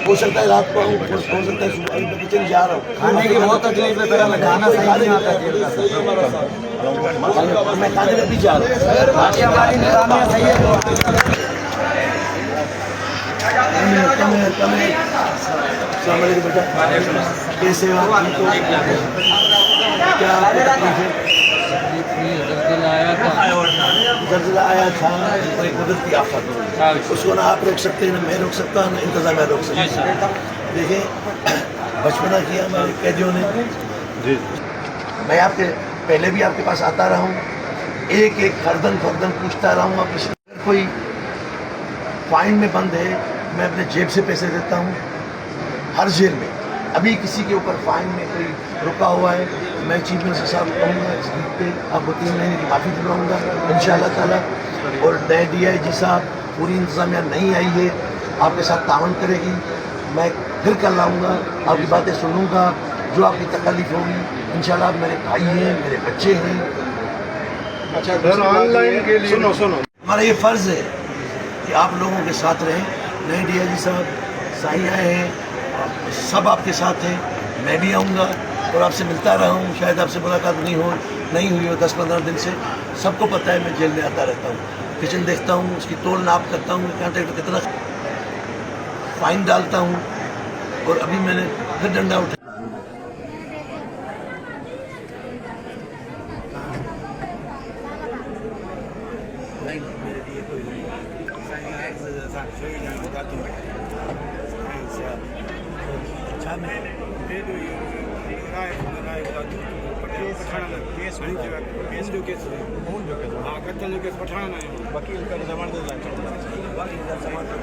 हो सकता है रात को आऊँ, हो सकता है सुबह। अभी मैं किचन जा रहा हूँ। खाने की बहुत तकलीफ है, पहले खाना सही नहीं आता जेल का सर। मैं खाने में भी जा रहा हूँ। बाकी हमारी निजामिया सही है तो अस्सलाम वालेकुम बेटा, कैसे हो आप? ठीक हो? क्या आपको तकलीफ है? ज़लज़ला आया था, कोई कुदरती आफत, उसको ना आप रोक सकते हैं, ना मैं रोक सकता, ना इंतज़ामिया रोक सकता। देखिए, बचपना किया हमारे कैदियों ने। मैं आपके पहले भी आपके पास आता रहा हूँ, एक एक फर्दन पूछता रहा हूँ। आप कोई फाइन में बंद है, मैं अपने जेब से पैसे देता हूँ हर जेल में। अभी किसी के ऊपर फाइन में कोई रुका हुआ है, मैं चीफ मिनिस्टर साहब कहूँगा इस वीक पे आपको 3 महीने की माफ़ी दिलवाऊँगा इंशाअल्लाह ताला। और नए DIG साहब, पूरी इंतज़ामिया नहीं आई है, आपके साथ तावन करेगी। मैं फिर कल आऊँगा, आपकी बातें सुनूँगा, जो आपकी तकलीफ होगी इंशाअल्लाह। आप मेरे भाई हैं, मेरे बच्चे हैं। अच्छा सर, ऑनलाइन के लिए सुनो हमारा ये फ़र्ज़ है कि आप लोगों के साथ रहें। नए DIG साहब साई आए हैं, सब आपके साथ हैं। मैं भी आऊँगा और आपसे मिलता रहा हूँ। शायद आपसे मुलाकात नहीं हुई हो 10-15 दिन से। सबको पता है मैं जेल में आता रहता हूँ, किचन देखता हूँ, उसकी तोड़ नाप करता हूँ, कॉन्ट्रैक्टर कितना फाइन डालता हूँ। और अभी मैंने फिर डंडा उठा। वकील का जमानत